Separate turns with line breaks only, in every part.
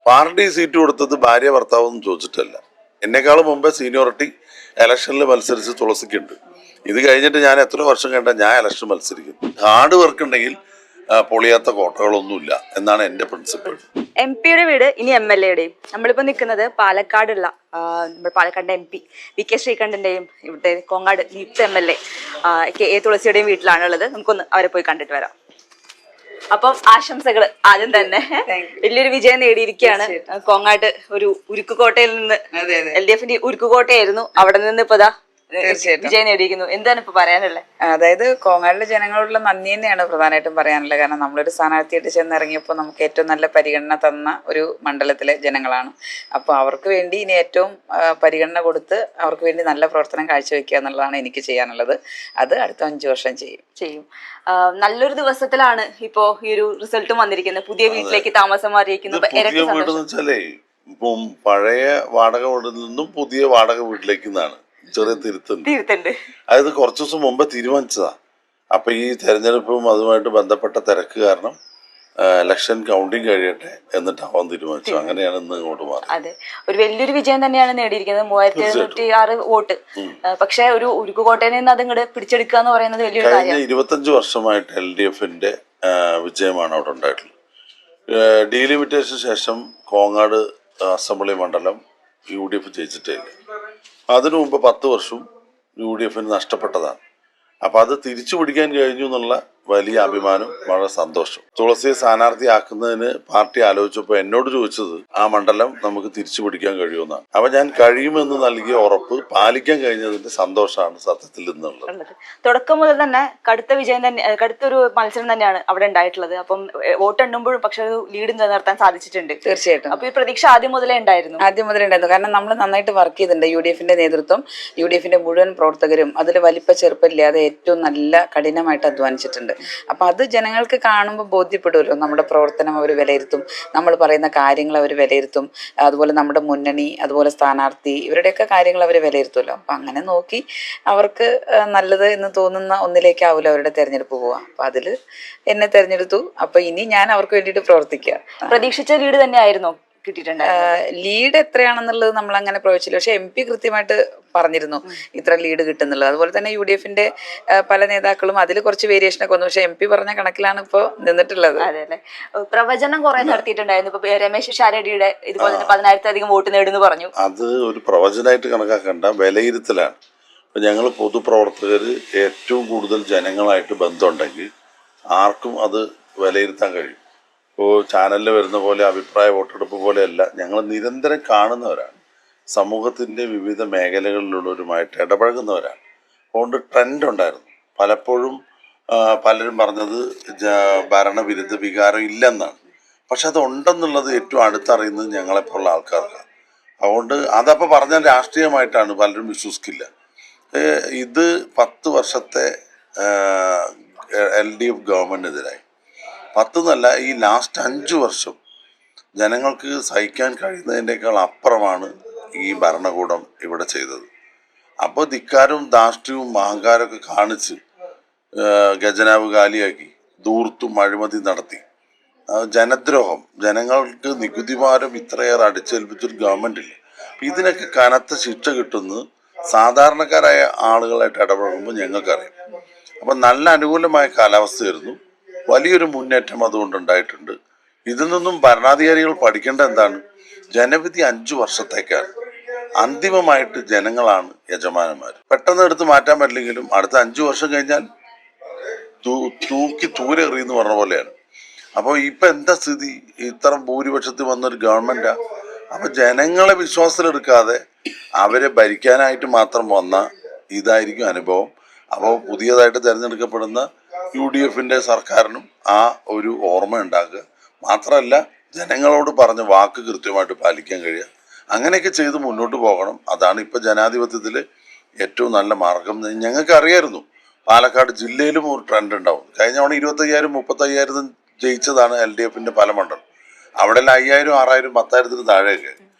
Party seat കൊടുത്തത് ഭാര്യ ഭർത്താവൊന്നും ചോദിച്ചിട്ടല്ല. എന്നെക്കാളും മുമ്പേ സീനിയോറിറ്റി ഇലക്ഷനിൽ മത്സരിച്ച് തുളസിക്കുണ്ട്. ഇത് കഴിഞ്ഞിട്ട് ഞാൻ എത്ര വർഷം കണ്ട ഞാൻ ഇലക്ഷൻ മത്സരിക്കുന്നു. ഹാർഡ് വർക്ക് ഉണ്ടെങ്കിൽ പൊളിയാത്ത കോട്ടകളൊന്നുമില്ല എന്നാണ് എന്റെ പ്രിൻസിപ്പിൾ.
എം പിയുടെ വീട് ഇനി എം എൽ എയുടെയും. നമ്മളിപ്പോ നിൽക്കുന്നത് പാലക്കാടുള്ള പാലക്കാടിന്റെ എം പി വി.കെ. ശ്രീകണ്ഠന്റെയും ഇവിടുത്തെ കോങ്ങാട് നിയുക്ത എം എൽ എ കെ.എ. തുളസിയുടെയും വീട്ടിലാണ് ഉള്ളത്. നമുക്കൊന്ന് അവരെ പോയി കണ്ടിട്ട് വരാം. അപ്പം ആശംസകൾ ആദ്യം തന്നെ. വലിയൊരു വിജയം നേടിയിരിക്കുകയാണ്. കോങ്ങാട് ഒരു ഉരുക്കുകോട്ടയിൽ നിന്ന് LDFന്റെ ഉരുക്കുകോട്ടയായിരുന്നു. അവിടെ നിന്ന് ഇപ്പൊ വിജയം നേടിയിരിക്കുന്നു. എന്താണ് ഇപ്പൊ പറയാനുള്ളത്?
അതായത് കോങ്ങാടിലെ ജനങ്ങളോടുള്ള നന്ദി തന്നെയാണ് പ്രധാനമായിട്ടും പറയാനുള്ളത്. കാരണം നമ്മളൊരു സ്ഥാനാർത്ഥിയായിട്ട് ചെന്നിറങ്ങിയപ്പോൾ നമുക്ക് ഏറ്റവും നല്ല പരിഗണന തന്ന ഒരു മണ്ഡലത്തിലെ ജനങ്ങളാണ്. അപ്പോൾ അവർക്ക് വേണ്ടി ഇനി ഏറ്റവും പരിഗണന കൊടുത്ത് അവർക്ക് വേണ്ടി നല്ല പ്രവർത്തനം കാഴ്ചവെക്കുക എന്നുള്ളതാണ് എനിക്ക് ചെയ്യാനുള്ളത്. അത് അടുത്ത 5 വർഷം ചെയ്യും.
നല്ലൊരു ദിവസത്തിലാണ് ഇപ്പോ ഈ ഒരു റിസൾട്ടും വന്നിരിക്കുന്നത്. പുതിയ വീട്ടിലേക്ക് താമസം മാറിയിരിക്കുന്നു.
പഴയ വാടക വീട്ടിൽ നിന്നും പുതിയ വാടക വീട്ടിലേക്ക് നിന്നാണ് ചെറിയ തിരുത്തുണ്ട്. അതായത് കുറച്ചു ദിവസം മുമ്പ് തീരുമാനിച്ചതാ. അപ്പൊ ഈ തെരഞ്ഞെടുപ്പും അതുമായിട്ട് ബന്ധപ്പെട്ട തിരക്ക് കാരണം ഇലക്ഷൻ കൗണ്ടിങ് കഴിയട്ടെ എന്നിട്ടാവാൻ തീരുമാനിച്ചു. അങ്ങനെയാണ് ഇന്ന് ഇങ്ങോട്ട് മാറുന്നത്.
അതെ, ഒരു വലിയൊരു വിജയം തന്നെയാണ് നേടിയിരിക്കുന്നത്. 3706 വോട്ട്. പക്ഷെ ഒരു ഉരുക്കുകോട്ടയിൽ നിന്ന് അത് ഇങ്ങോട്ട് പിടിച്ചെടുക്കുക എന്ന് പറയുന്നത് വലിയൊരു
കാര്യമാണ്. 25 വർഷമായിട്ട് LDFന്റെ വിജയമാണ് അവിടെ ഉണ്ടായിട്ടുള്ളത്. ഡീലിമിറ്റേഷന് ശേഷം കോങ്ങാട് അസംബ്ലി മണ്ഡലം UDF ജയിച്ചിട്ടേ ഇല്ല. അതിനു മുമ്പ് 10 വർഷവും UDFന് നഷ്ടപ്പെട്ടതാണ്. അപ്പൊ അത് തിരിച്ചു പിടിക്കാൻ കഴിഞ്ഞു എന്നുള്ള വലിയ അഭിമാനം, വളരെ സന്തോഷം. തുളസിയെ സ്ഥാനാർത്ഥിയാക്കുന്നതിന് പാർട്ടി ആലോചിച്ചപ്പോൾ എന്നോട് ചോദിച്ചത് ആ മണ്ഡലം നമുക്ക് തിരിച്ചു പിടിക്കാൻ കഴിയുമെന്നാണ്. അപ്പൊ ഞാൻ കഴിയുമെന്ന് നൽകിയ ഉറപ്പ് പാലിക്കാൻ കഴിഞ്ഞതിന്റെ സന്തോഷമാണ് സത്യത്തിൽ നിന്നുള്ളത്.
തുടക്കം മുതൽ തന്നെ കടുത്ത വിജയം തന്നെ, കടുത്തൊരു മത്സരം തന്നെയാണ് അവിടെ ഉണ്ടായിട്ടുള്ളത്. അപ്പം വോട്ട് എണ്ണുമ്പോഴും പക്ഷെ ഒരു ലീഡ് നിലനിർത്താൻ സാധിച്ചിട്ടുണ്ട്.
തീർച്ചയായിട്ടും.
അപ്പൊ ഈ പ്രതീക്ഷ ആദ്യം മുതലേ ഉണ്ടായിരുന്നു.
കാരണം നമ്മൾ നന്നായിട്ട് വർക്ക് ചെയ്തിട്ടുണ്ട്. UDFന്റെ നേതൃത്വം, UDFന്റെ മുഴുവൻ പ്രവർത്തകരും അതിൽ വലിപ്പ ചെറുപ്പമില്ലാതെ ഏറ്റവും നല്ല കഠിനമായിട്ട് അധ്വാനിച്ചിട്ടുണ്ട്. അപ്പൊ അത് ജനങ്ങൾക്ക് കാണുമ്പോൾ ബോധ്യപ്പെടുമല്ലോ. നമ്മുടെ പ്രവർത്തനം അവർ വിലയിരുത്തും, നമ്മൾ പറയുന്ന കാര്യങ്ങൾ അവർ വിലയിരുത്തും, അതുപോലെ നമ്മുടെ മുന്നണി, അതുപോലെ സ്ഥാനാർത്ഥി, ഇവരുടെയൊക്കെ കാര്യങ്ങൾ അവർ വിലയിരുത്തുമല്ലോ. അപ്പൊ അങ്ങനെ നോക്കി അവർക്ക് നല്ലത് എന്ന് തോന്നുന്ന ഒന്നിലേക്കാവുമല്ലോ അവരുടെ തെരഞ്ഞെടുപ്പ് പോവുക. അപ്പൊ അതില് എന്നെ തെരഞ്ഞെടുത്തു. അപ്പൊ ഇനി ഞാൻ അവർക്ക് വേണ്ടിയിട്ട് പ്രവർത്തിക്കുക.
പ്രതീക്ഷിച്ച ലീഡ് തന്നെ ആയിരുന്നോ കിട്ടിയിട്ടുണ്ട്?
ലീഡ് എത്രയാണെന്നുള്ളത് നമ്മൾ അങ്ങനെ പ്രവചിച്ചില്ല. പക്ഷെ MP കൃത്യമായിട്ട് പറഞ്ഞിരുന്നു ഇത്ര ലീഡ് കിട്ടുന്നുള്ളത്. അതുപോലെ തന്നെ UDFന്റെ പല നേതാക്കളും അതിൽ കുറച്ച് വേരിയേഷനൊക്കെ വന്നു. പക്ഷെ MP പറഞ്ഞ കണക്കിലാണ് ഇപ്പൊ നിന്നിട്ടുള്ളത്.
അതെ അല്ലെ. പ്രവചനം കുറെ നടത്തിയിട്ടുണ്ടായിരുന്നു. ഇപ്പൊ രമേശ് ഷാരടിയുടെ ഇതുപോലെ തന്നെ 10,000-ലധികം വോട്ട് നേടുന്നു പറഞ്ഞു.
അത് ഒരു പ്രവചനമായിട്ട് കണക്കാക്കണ്ട, വിലയിരുത്തലാണ്. ഇപ്പൊ ഞങ്ങൾ പൊതുപ്രവർത്തകർ ഏറ്റവും കൂടുതൽ ജനങ്ങളായിട്ട് ബന്ധമുണ്ടെങ്കിൽ ആർക്കും അത് വിലയിരുത്താൻ കഴിയും. ഇപ്പോൾ ചാനലിൽ വരുന്ന പോലെ അഭിപ്രായ വോട്ടെടുപ്പ് പോലെയല്ല, ഞങ്ങൾ നിരന്തരം കാണുന്നവരാണ്. സമൂഹത്തിൻ്റെ വിവിധ മേഖലകളിലുള്ളവരുമായിട്ട് ഇടപഴകുന്നവരാണ്. അതുകൊണ്ട് ട്രെൻഡ് ഉണ്ടായിരുന്നു. പലപ്പോഴും പലരും പറഞ്ഞത് ഭരണവിരുദ്ധ വികാരം ഇല്ലെന്നാണ്. പക്ഷെ അത് ഉണ്ടെന്നുള്ളത് ഏറ്റവും അടുത്തറിയുന്നത് ഞങ്ങളെപ്പോലുള്ള ആൾക്കാർക്കാണ്. അതുകൊണ്ട് അതപ്പോൾ പറഞ്ഞാൽ രാഷ്ട്രീയമായിട്ടാണ്, പലരും വിശ്വസിക്കില്ല. ഇത് 10 വർഷത്തെ LDF ഗവൺമെൻറ്റിനെതിരായി 10 എന്നല്ല, ഈ ലാസ്റ്റ് 5 വർഷം ജനങ്ങൾക്ക് സഹിക്കാൻ കഴിയുന്നതിൻ്റെക്കാൾ അപ്പുറമാണ് ഈ ഭരണകൂടം ഇവിടെ ചെയ്തത്. അപ്പോൾ ധിക്കാരവും ധാർഷ്ട്യവും അഹങ്കാരമൊക്കെ കാണിച്ച് ഖജനാവ് കാലിയാക്കി, ധൂർത്തും അഴിമതി നടത്തി, ജനദ്രോഹം, ജനങ്ങൾക്ക് നികുതിഭാരം ഇത്രയേറെ അടിച്ചേൽപ്പിച്ചൊരു ഗവൺമെൻറ് ഇല്ല. ഇതിനൊക്കെ കനത്ത ശിക്ഷ കിട്ടുന്നത് സാധാരണക്കാരായ ആളുകളായിട്ട് ഇടപെടുമ്പോൾ ഞങ്ങൾക്കറിയാം. അപ്പം നല്ല അനുകൂലമായ കാലാവസ്ഥയായിരുന്നു. വലിയൊരു മുന്നേറ്റം അതുകൊണ്ടുണ്ടായിട്ടുണ്ട്. ഇതിൽ നിന്നും ഭരണാധികാരികൾ പഠിക്കേണ്ട എന്താണ്? ജനവിധി 5 വർഷത്തേക്കാണ്. അന്തിമമായിട്ട് ജനങ്ങളാണ് യജമാനന്മാർ. പെട്ടെന്ന് എടുത്ത് മാറ്റാൻ പറ്റില്ലെങ്കിലും അടുത്ത 5 വർഷം കഴിഞ്ഞാൽ തൂക്കി ദൂരെ എറിയെന്ന് പറഞ്ഞ പോലെയാണ്. അപ്പോൾ ഇപ്പം എന്താ സ്ഥിതി? ഇത്ര ഭൂരിപക്ഷത്തിൽ വന്നൊരു ഗവൺമെൻറ്റാ. അപ്പൊ ജനങ്ങളെ വിശ്വാസത്തിലെടുക്കാതെ അവരെ ഭരിക്കാനായിട്ട് മാത്രം വന്ന ഇതായിരിക്കും അനുഭവം. അപ്പോൾ പുതിയതായിട്ട് തിരഞ്ഞെടുക്കപ്പെടുന്ന UDFന്റെ സർക്കാരിനും ആ ഒരു ഓർമ്മ ഉണ്ടാക്കുക മാത്രമല്ല, ജനങ്ങളോട് പറഞ്ഞ വാക്ക് കൃത്യമായിട്ട് പാലിക്കാൻ കഴിയുക. അങ്ങനെയൊക്കെ ചെയ്ത് മുന്നോട്ട് പോകണം. അതാണ് ഇപ്പം ജനാധിപത്യത്തിൽ ഏറ്റവും നല്ല മാർഗം. ഞങ്ങൾക്ക് അറിയായിരുന്നു പാലക്കാട് ജില്ലയിലും ഒരു ട്രെൻഡ് ഉണ്ടാവും. കഴിഞ്ഞ തവണ 25,000-35,000 ജയിച്ചതാണ് LDFന്റെ പല മണ്ഡലം. അവിടെ 5,000, 6,000, 10,000 താഴെയൊക്കെ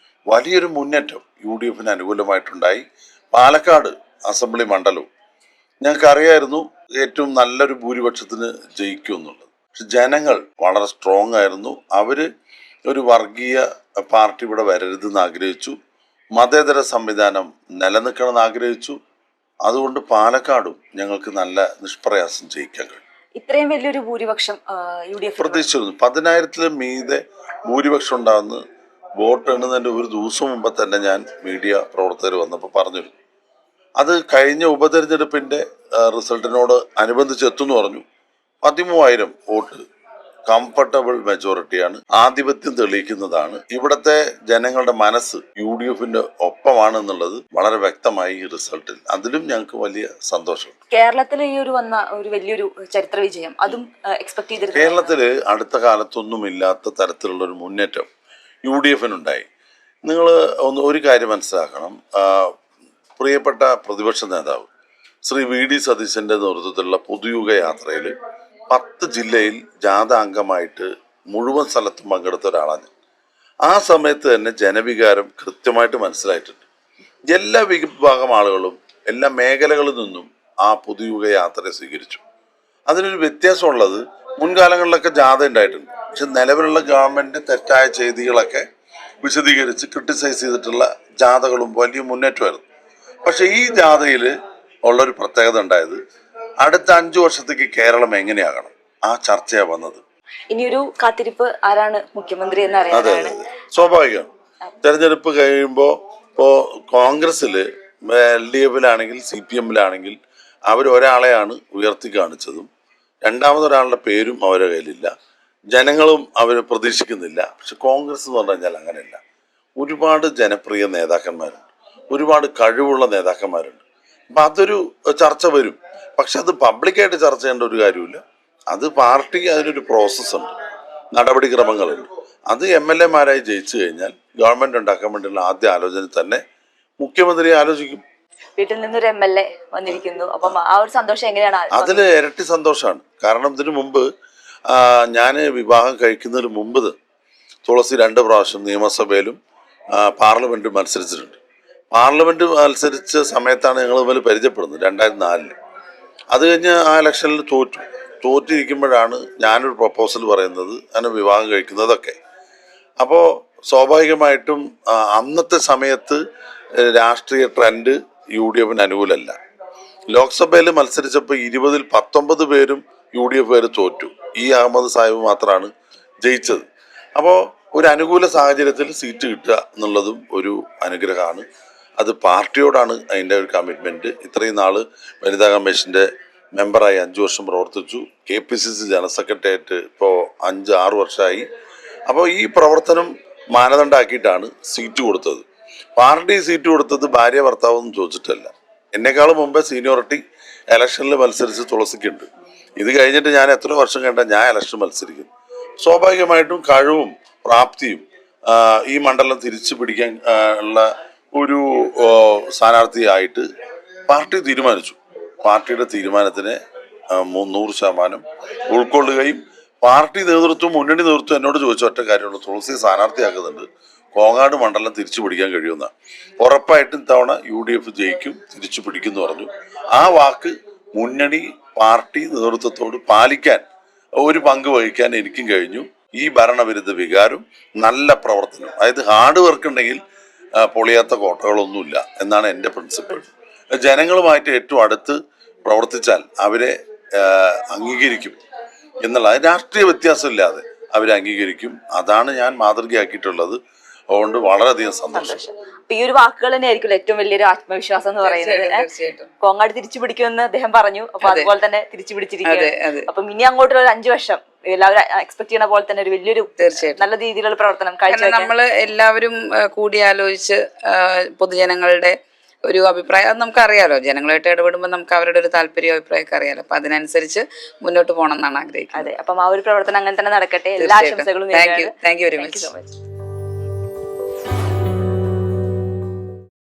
വലിയൊരു മുന്നേറ്റം UDFന് അനുകൂലമായിട്ടുണ്ടായി. പാലക്കാട് അസംബ്ലി മണ്ഡലവും ഞങ്ങൾക്ക് അറിയായിരുന്നു ഏറ്റവും നല്ലൊരു ഭൂരിപക്ഷത്തിന് ജയിക്കും എന്നുള്ളത്. പക്ഷെ ജനങ്ങൾ വളരെ സ്ട്രോങ് ആയിരുന്നു. അവര് ഒരു വർഗീയ പാർട്ടി ഇവിടെ വരരുതെന്ന് ആഗ്രഹിച്ചു. മതേതര സംവിധാനം നിലനിൽക്കണമെന്ന് ആഗ്രഹിച്ചു. അതുകൊണ്ട് പാലക്കാടും ഞങ്ങൾക്ക് നല്ല നിഷ്പ്രയാസം ജയിക്കാൻ കഴിയും.
ഇത്രയും വലിയൊരു ഭൂരിപക്ഷം UDF
പ്രതീക്ഷിച്ചിരുന്നു. 10,000-ൽ മീതെ ഭൂരിപക്ഷം ഉണ്ടാകുന്ന വോട്ട് എണ്ണുന്നതിൻ്റെ ഒരു ദിവസം മുമ്പ് തന്നെ ഞാൻ മീഡിയ പ്രവർത്തകർ വന്നപ്പോൾ പറഞ്ഞിരുന്നു. അത് കഴിഞ്ഞ ഉപതെരഞ്ഞെടുപ്പിൻ്റെ റിസൾട്ടിനോട് അനുബന്ധിച്ച് എത്തുമെന്ന് പറഞ്ഞു. 13,000 വോട്ട് കംഫർട്ടബിൾ മെജോറിറ്റിയാണ്, ആധിപത്യം തെളിയിക്കുന്നതാണ്. ഇവിടുത്തെ ജനങ്ങളുടെ മനസ്സ് UDFന്റെ ഒപ്പമാണെന്നുള്ളത് വളരെ വ്യക്തമായി ഈ റിസൾട്ടിൽ. അതിലും ഞങ്ങൾക്ക് വലിയ സന്തോഷം.
കേരളത്തിൽ ഈ വന്ന ഒരു വലിയൊരു ചരിത്ര വിജയം അതും എക്സ്പെക്ട് ചെയ്തിരുന്നു.
കേരളത്തിൽ അടുത്ത കാലത്തൊന്നും ഇല്ലാത്ത തരത്തിലുള്ള ഒരു മുന്നേറ്റം UDFനുണ്ടായി. നിങ്ങൾ ഒരു കാര്യം മനസ്സിലാക്കണം. പ്രിയപ്പെട്ട പ്രതിപക്ഷ നേതാവ് ശ്രീ VD സതീശന്റെ നേതൃത്വത്തിലുള്ള പൊതുയുഗ യാത്രയിൽ 10 ജില്ലയിൽ ജാഥ അംഗമായിട്ട് മുഴുവൻ സ്ഥലത്തും പങ്കെടുത്ത ഒരാളാണ്. ആ സമയത്ത് തന്നെ ജനവികാരം കൃത്യമായിട്ട് മനസ്സിലായിട്ടുണ്ട്. എല്ലാ വിഭാഗം ആളുകളും എല്ലാ മേഖലകളിൽ നിന്നും ആ പൊതുയുഗ യാത്രയെ സ്വീകരിച്ചു. അതിനൊരു വ്യത്യാസമുള്ളത്, മുൻകാലങ്ങളിലൊക്കെ ജാഥ ഉണ്ടായിട്ടുണ്ട്, പക്ഷെ നിലവിലുള്ള ഗവൺമെന്റിന്റെ തെറ്റായ ചെയ്തികളൊക്കെ വിശദീകരിച്ച് ക്രിട്ടിസൈസ് ചെയ്തിട്ടുള്ള ജാഥകളും വലിയ മുന്നേറ്റമായിരുന്നു. പക്ഷെ ഈ ജാഥയിൽ ഉള്ളൊരു പ്രത്യേകത ഉണ്ടായത്, അടുത്ത 5 വർഷത്തേക്ക് കേരളം എങ്ങനെയാകണം, ആ ചർച്ചയാണ് വന്നത്.
ഇനിയൊരു കാത്തിരിപ്പ് ആരാണ് മുഖ്യമന്ത്രി എന്ന് അറിയാനാണ്.
സ്വാഭാവികം. തെരഞ്ഞെടുപ്പ് കഴിയുമ്പോൾ കോൺഗ്രസ്സിൽ LDFലാണെങ്കിൽ CPMലാണെങ്കിൽ അവരൊരാളെയാണ് ഉയർത്തി കാണിച്ചതും, രണ്ടാമതൊരാളുടെ പേരും അവരുടെ കയ്യിലില്ല, ജനങ്ങളും അവർ പ്രതീക്ഷിക്കുന്നില്ല. പക്ഷെ കോൺഗ്രസ് എന്ന് പറഞ്ഞു കഴിഞ്ഞാൽ അങ്ങനെയല്ല. ഒരുപാട് ജനപ്രിയ നേതാക്കന്മാരുണ്ട്, ഒരുപാട് കഴിവുള്ള നേതാക്കന്മാരുണ്ട്. അപ്പം അതൊരു ചർച്ച വരും. പക്ഷെ അത് പബ്ലിക്കായിട്ട് ചർച്ച ചെയ്യേണ്ട ഒരു കാര്യമില്ല. അത് പാർട്ടിക്ക് അതിനൊരു പ്രോസസ്സുണ്ട്, നടപടിക്രമങ്ങളുണ്ട്. അത് MLAമാരായി ജയിച്ചു കഴിഞ്ഞാൽ ഗവൺമെന്റ് ഉണ്ടാക്കാൻ വേണ്ടിയുള്ള ആദ്യ ആലോചന തന്നെ മുഖ്യമന്ത്രിയെ ആലോചിക്കും.
വീട്ടിൽ നിന്നൊരു MLA വന്നിരിക്കുന്നു. അപ്പം ആ ഒരു സന്തോഷം എങ്ങനെയാണ്?
അതിൽ ഇരട്ടി സന്തോഷമാണ്. കാരണം ഇതിനു മുമ്പ് ഞാൻ വിവാഹം കഴിക്കുന്നതിന് മുമ്പ് തുളസി 2 പ്രാവശ്യം നിയമസഭയിലും പാർലമെന്റിലും മത്സരിച്ചിട്ടുണ്ട്. പാർലമെന്റ് മത്സരിച്ച സമയത്താണ് ഞങ്ങൾ തമ്മിൽ പരിചയപ്പെടുന്നത്, 2004. അത് കഴിഞ്ഞ് ആ ഇലക്ഷനിൽ തോറ്റിരിക്കുമ്പോഴാണ് ഞാനൊരു പ്രപ്പോസൽ പറയുന്നത്, അങ്ങനെ വിവാഹം കഴിക്കുന്നതൊക്കെ. അപ്പോൾ സ്വാഭാവികമായിട്ടും അന്നത്തെ സമയത്ത് രാഷ്ട്രീയ ട്രെൻഡ് UDFന് അനുകൂലമല്ല. ലോക്സഭയിൽ മത്സരിച്ചപ്പോൾ 20-ൽ 19 പേരും UDF തോറ്റു. അഹമ്മദ് സാഹിബ് മാത്രമാണ് ജയിച്ചത്. അപ്പോൾ ഒരു അനുകൂല സാഹചര്യത്തിൽ സീറ്റ് കിട്ടുക എന്നുള്ളതും ഒരു അനുഗ്രഹമാണ്. അത് പാർട്ടിയോടാണ് അതിൻ്റെ ഒരു കമ്മിറ്റ്മെൻറ്റ്. ഇത്രയും നാൾ വനിതാ കമ്മീഷൻ്റെ മെമ്പറായി 5 വർഷം പ്രവർത്തിച്ചു. KPCC ജനറൽ സെക്രട്ടറിയായിട്ട് ഇപ്പോൾ 5-6 വർഷമായി. അപ്പോൾ ഈ പ്രവർത്തനം മാനദണ്ഡമാക്കിയിട്ടാണ് സീറ്റ് കൊടുത്തത്. പാർട്ടി സീറ്റ് കൊടുത്തത് ഭാര്യ ഭർത്താവൊന്നും ചോദിച്ചിട്ടല്ല. എന്നെക്കാളും മുമ്പേ സീനിയോറിറ്റി ഇലക്ഷനിൽ മത്സരിച്ച് തുളസിക്കുണ്ട്. ഇത് കഴിഞ്ഞിട്ട് ഞാൻ എത്ര വർഷം കണ്ട ഞാൻ ഇലക്ഷൻ മത്സരിക്കുന്നു. സ്വാഭാവികമായിട്ടും കഴിവും പ്രാപ്തിയും ഈ മണ്ഡലം തിരിച്ചു പിടിക്കാൻ ഉള്ള ഒരു സ്ഥാനാർത്ഥിയായിട്ട് പാർട്ടി തീരുമാനിച്ചു. പാർട്ടിയുടെ തീരുമാനത്തിനെ 100% ഉൾക്കൊള്ളുകയും പാർട്ടി നേതൃത്വം, മുന്നണി നേതൃത്വം എന്നോട് ചോദിച്ച ഒറ്റ കാര്യമുള്ളൂ, തുളസി സ്ഥാനാർത്ഥിയാക്കുന്നുണ്ട്, കോങ്ങാട് മണ്ഡലം തിരിച്ചു പിടിക്കാൻ കഴിയുമെന്നാണ്. ഉറപ്പായിട്ടും ഇത്തവണ UDF ജയിക്കും, തിരിച്ചു പിടിക്കും എന്ന് പറഞ്ഞു. ആ വാക്ക് മുന്നണി പാർട്ടി നേതൃത്വത്തോട് പാലിക്കാൻ ഒരു പങ്ക് വഹിക്കാൻ എനിക്കും കഴിഞ്ഞു. ഈ ഭരണവിരുദ്ധ വികാരം, നല്ല പ്രവർത്തനം, അതായത് ഹാർഡ് വർക്ക് ഉണ്ടെങ്കിൽ പൊളിയാത്ത കോട്ടകളൊന്നുമില്ല എന്നാണ് എൻ്റെ പ്രിൻസിപ്പിൾ. ജനങ്ങളുമായിട്ട് ഏറ്റവും അടുത്ത് പ്രവർത്തിച്ചാൽ അവരെ അംഗീകരിക്കും എന്നുള്ള, രാഷ്ട്രീയ വ്യത്യാസമില്ലാതെ അവരെ അംഗീകരിക്കും. അതാണ് ഞാൻ മാതൃകയാക്കിയിട്ടുള്ളത്. അതുകൊണ്ട് വളരെയധികം സന്തോഷം.
ഈ ഒരു വാക്കുകൾ തന്നെ ആയിരിക്കും ഏറ്റവും വലിയൊരു ആത്മവിശ്വാസം എന്ന് പറയുന്നത്. കോങ്ങാട് തിരിച്ചു പിടിക്കുമെന്ന് അദ്ദേഹം പറഞ്ഞു. അപ്പൊ അതുപോലെ തന്നെ തിരിച്ചു പിടിച്ചിരിക്കുകയാണ്. അപ്പം ഇനി അങ്ങോട്ടുള്ള ഒരു 5 വർഷം എല്ലാവരും എക്സ്പെക്ട് ചെയ്യുന്ന പോലെ തന്നെ ഒരു വലിയൊരു നല്ല രീതിയിലുള്ള പ്രവർത്തനം കാഴ്ചവെക്കാൻ
നമ്മള് എല്ലാവരും കൂടിയാലോചിച്ച് പൊതുജനങ്ങളുടെ ഒരു അഭിപ്രായം, അത് നമുക്കറിയാലോ, ജനങ്ങളായിട്ട് ഇടപെടുമ്പോൾ നമുക്ക് അവരുടെ ഒരു താല്പര്യം, അഭിപ്രായമൊക്കെ അറിയാലോ. അപ്പൊ അതിനനുസരിച്ച് മുന്നോട്ട് പോകണം എന്നാണ് ആഗ്രഹിക്കുന്നത്.
അതെ, അപ്പം ആ ഒരു പ്രവർത്തനം അങ്ങനെ തന്നെ നടക്കട്ടെ. എല്ലാ ആശംസകളും.
Thank you very much.